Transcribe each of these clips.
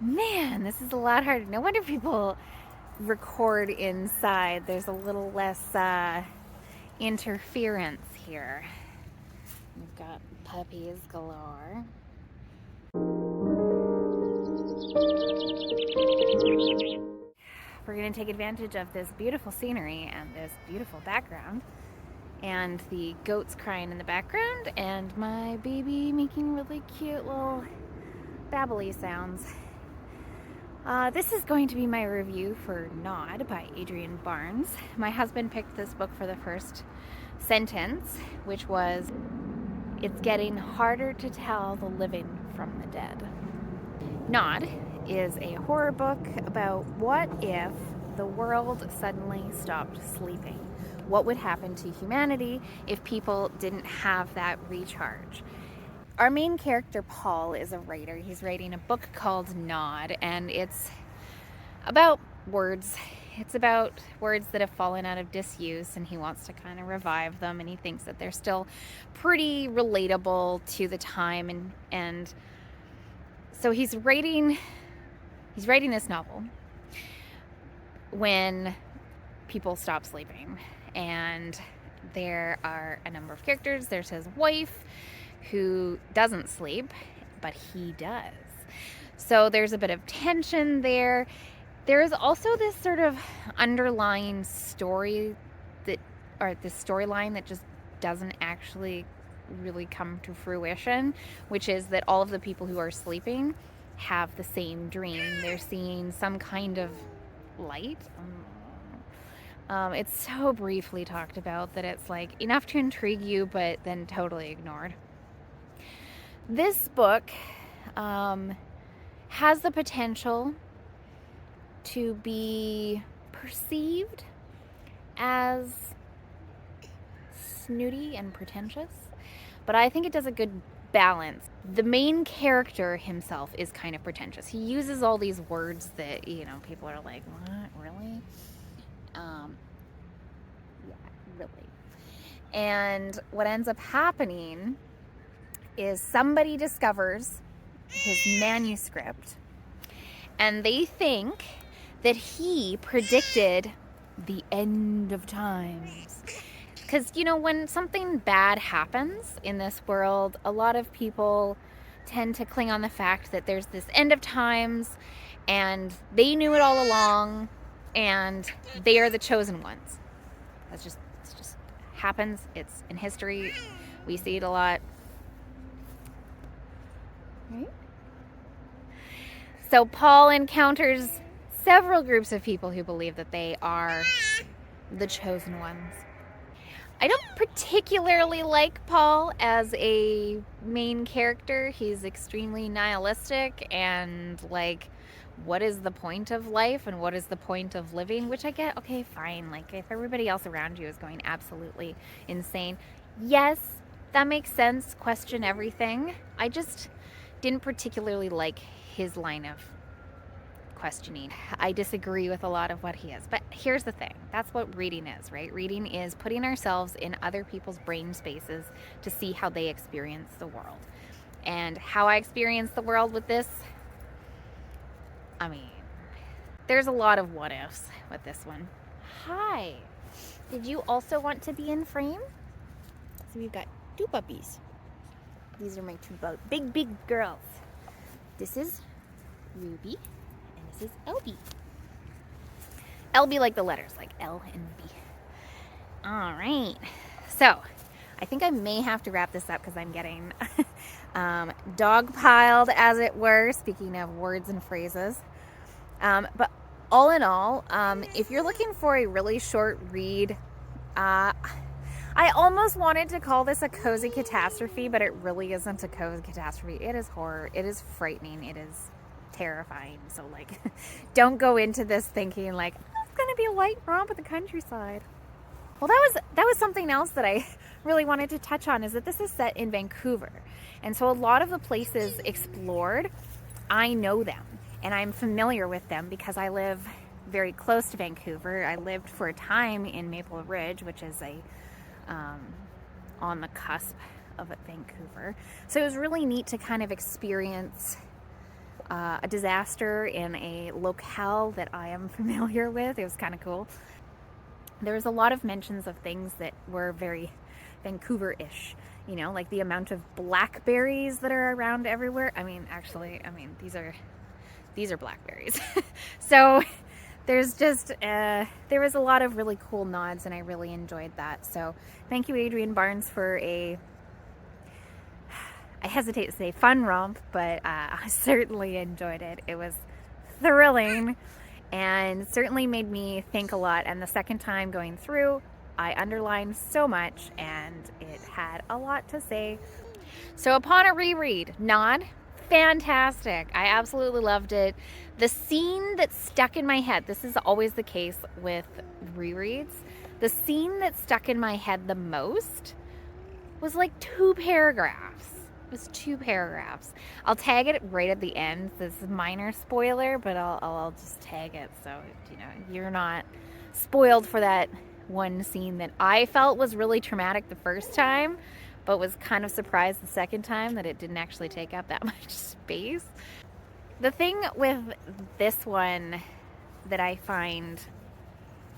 Man, this is a lot harder. No wonder people record inside. There's a little less interference here. We've got puppies galore. We're going to take advantage of this beautiful scenery and this beautiful background, and the goats crying in the background, and my baby making really cute little babbly sounds. This is going to be my review for Nod by Adrian Barnes. My husband picked this book for the first sentence, which was, "It's getting harder to tell the living from the dead." Nod is a horror book about what if the world suddenly stopped sleeping. What would happen to humanity if people didn't have that recharge? Our main character, Paul, is a writer. He's writing a book called Nod, and it's about words. It's about words that have fallen out of disuse, and he wants to kind of revive them, and he thinks that they're still pretty relatable to the time, and so he's writing this novel when people stop sleeping, and there are a number of characters. There's his wife, who doesn't sleep, but he does. So there's a bit of tension there. There is also this sort of underlying story this storyline that just doesn't actually really come to fruition, which is that all of the people who are sleeping have the same dream. They're seeing some kind of light. It's so briefly talked about that it's like enough to intrigue you, but then totally ignored. This book has the potential to be perceived as snooty and pretentious, but I think it does a good balance. The main character himself is kind of pretentious. He uses all these words that, people are like, what, really? Yeah, really. And what ends up happening is somebody discovers his manuscript, and they think that he predicted the end of times. Because, when something bad happens in this world, a lot of people tend to cling on the fact that there's this end of times, and they knew it all along, and they are the chosen ones. It just happens. It's in history. We see it a lot. Right? So Paul encounters several groups of people who believe that they are the chosen ones. I don't particularly like Paul as a main character. He's extremely nihilistic and like, what is the point of life and what is the point of living? Which I get, okay, fine. Like, if everybody else around you is going absolutely insane, yes, that makes sense. Question everything. I just didn't particularly like his line of questioning. I disagree with a lot of what he is. But here's the thing. That's what reading is, right? Reading is putting ourselves in other people's brain spaces to see how they experience the world. And how I experience the world with this, there's a lot of what ifs with this one. Hi. Did you also want to be in frame? So we've got two puppies. These are my two big girls. This is Ruby. This is LB. LB like the letters, like L and B. All right. So, I think I may have to wrap this up because I'm getting dog-piled, as it were, speaking of words and phrases. But all in all, if you're looking for a really short read, I almost wanted to call this a cozy catastrophe, but it really isn't a cozy catastrophe. It is horror. It is frightening. It is terrifying. So like, don't go into this thinking like, oh, it's gonna be a light romp at the countryside. Well, that was something else that I really wanted to touch on, is that this is set in Vancouver, and so a lot of the places explored, I know them and I'm familiar with them because I live very close to Vancouver. I lived for a time in Maple Ridge, which is on the cusp of Vancouver, so it was really neat to kind of experience a disaster in a locale that I am familiar with. It was kind of cool. There was a lot of mentions of things that were very Vancouver-ish, you know, like the amount of blackberries that are around everywhere. I mean, actually, these are blackberries. So there's just, there was a lot of really cool nods, and I really enjoyed that. So thank you, Adrian Barnes, for I hesitate to say fun romp, but I certainly enjoyed it. It was thrilling and certainly made me think a lot. And the second time going through, I underlined so much, and it had a lot to say. So upon a reread, nod, fantastic. I absolutely loved it. The scene that stuck in my head, this is always the case with rereads, the scene that stuck in my head the most was like 2 paragraphs. It was 2 paragraphs. I'll tag it right at the end. This is a minor spoiler, but I'll just tag it so you know you're not spoiled for that one scene that I felt was really traumatic the first time, but was kind of surprised the second time that it didn't actually take up that much space. The thing with this one that I find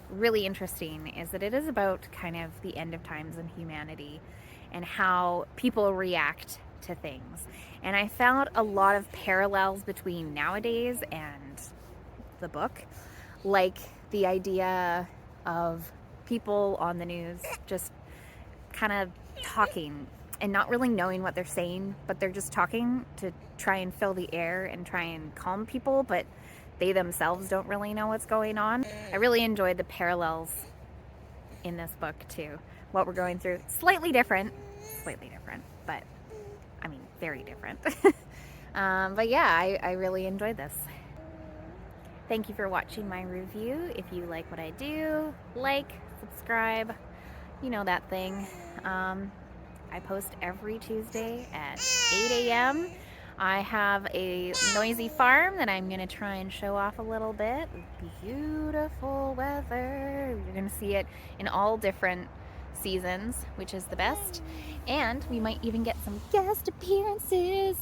really interesting is that it is about kind of the end of times and humanity and how people react to things. And I found a lot of parallels between nowadays and the book, like the idea of people on the news just kind of talking and not really knowing what they're saying, but they're just talking to try and fill the air and try and calm people, but they themselves don't really know what's going on. I really enjoyed the parallels in this book to what we're going through. Slightly different, but I mean, very different. But yeah, I really enjoyed this. Thank you for watching my review. If you like what I do, like, subscribe, you know that thing. I post every Tuesday at 8 a.m. I have a noisy farm that I'm going to try and show off a little bit. Beautiful weather. You're going to see it in all different seasons, which is the best. And we might even get some guest appearances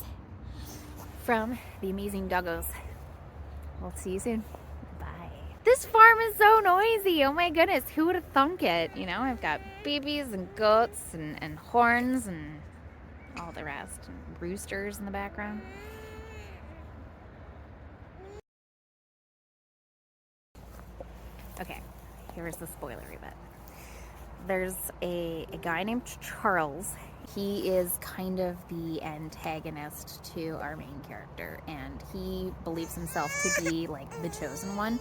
from the amazing doggos. We'll see you soon. Bye. This farm is so noisy. Oh my goodness, who would have thunk it? You know, I've got babies and goats and horns and all the rest. And roosters in the background. Okay, here's the spoilery bit. There's a guy named Charles. He is kind of the antagonist to our main character, and he believes himself to be like the chosen one,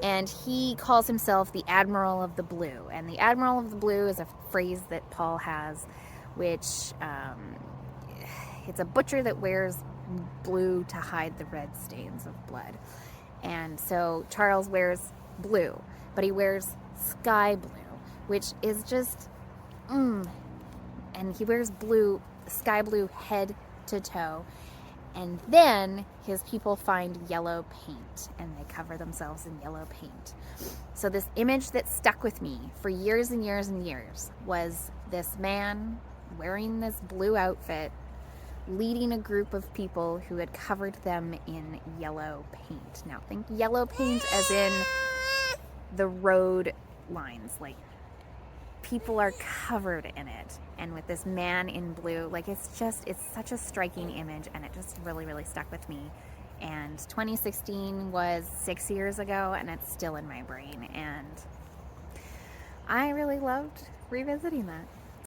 and he calls himself the Admiral of the Blue. And the Admiral of the Blue is a phrase that Paul has, which it's a butcher that wears blue to hide the red stains of blood. And so Charles wears blue, but he wears sky blue, which is just and he wears blue, sky blue head to toe, and then his people find yellow paint and they cover themselves in yellow paint. So this image that stuck with me for years and years and years was this man wearing this blue outfit leading a group of people who had covered them in yellow paint. Now think yellow paint as in the road lines, like people are covered in it, and with this man in blue, like it's such a striking image, and it just really, really stuck with me. And 2016 was 6 years ago, and it's still in my brain, and I really loved revisiting that.